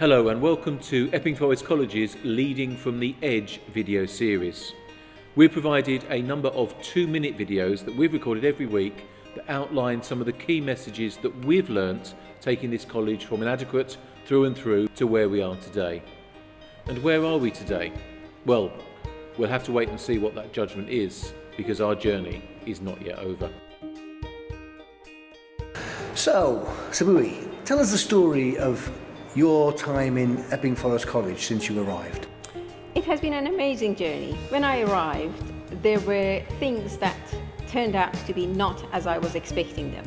Hello and welcome to Epping Forest College's Leading from the Edge video series. We've provided a number of 2-minute videos that we've recorded every week that outline some of the key messages that we've learnt taking this college from inadequate through and through to where we are today. And where are we today? Well, we'll have to wait and see what that judgment is, because our journey is not yet over. So, Saboohi, tell us the story of your time in Epping Forest College since you arrived. It has been an amazing journey. When I arrived, there were things that turned out to be not as I was expecting them.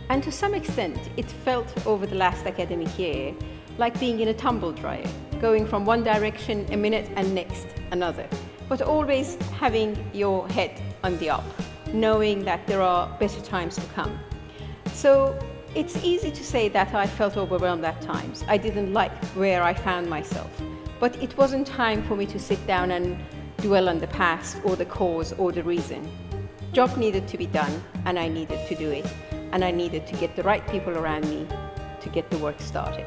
And to some extent, it felt over the last academic year like being in a tumble dryer, going from one direction a minute and next another, but always having your head on the up, knowing that there are better times to come. So it's easy to say that I felt overwhelmed at times. I didn't like where I found myself. But it wasn't time for me to sit down and dwell on the past or the cause or the reason. Job needed to be done, and I needed to do it. And I needed to get the right people around me to get the work started.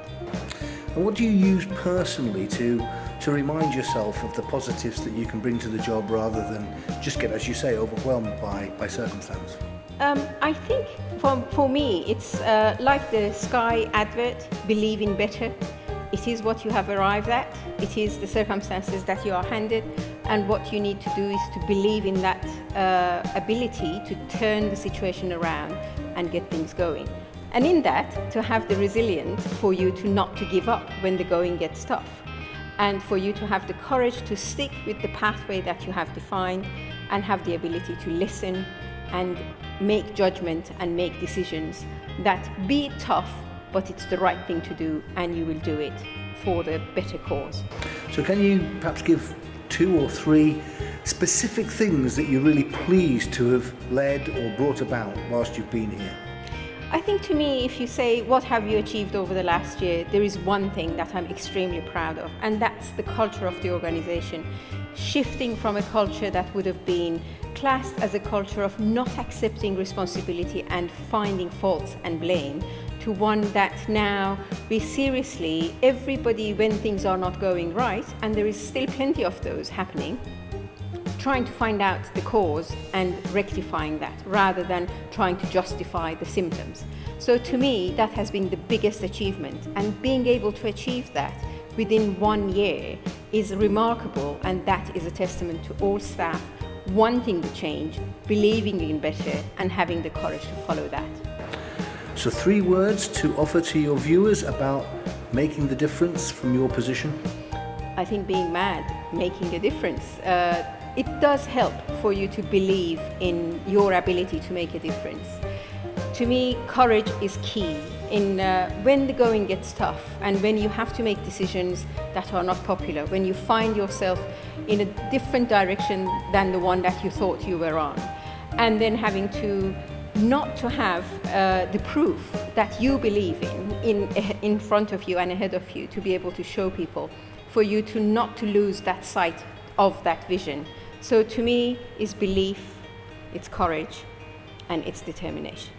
And what do you use personally to remind yourself of the positives that you can bring to the job rather than just get, as you say, overwhelmed by circumstance? I think for me, it's like the Sky advert, believe in better. It is what you have arrived at. It is the circumstances that you are handed. And what you need to do is to believe in that ability to turn the situation around and get things going. And in that, to have the resilience for you to not to give up when the going gets tough. And for you to have the courage to stick with the pathway that you have defined and have the ability to listen and make judgment and make decisions that be tough, but it's the right thing to do, and you will do it for the better cause. So can you perhaps give 2 or 3 specific things that you're really pleased to have led or brought about whilst you've been here? I think to me, if you say, what have you achieved over the last year, there is one thing that I'm extremely proud of, and that's the culture of the organization. Shifting from a culture that would have been classed as a culture of not accepting responsibility and finding faults and blame, to one that now we seriously, everybody, when things are not going right, and there is still plenty of those happening, trying to find out the cause and rectifying that rather than trying to justify the symptoms. So to me, that has been the biggest achievement, and being able to achieve that within 1 year is remarkable, and that is a testament to all staff wanting the change, believing in better, and having the courage to follow that. So 3 words to offer to your viewers about making the difference from your position? I think being mad, making a difference. It does help for you to believe in your ability to make a difference. To me, courage is key in when the going gets tough and when you have to make decisions that are not popular, when you find yourself in a different direction than the one that you thought you were on, and then having to not to have the proof that you believe in front of you and ahead of you, to be able to show people, for you to not to lose that sight of that vision. So to me, it's belief, it's courage, and it's determination.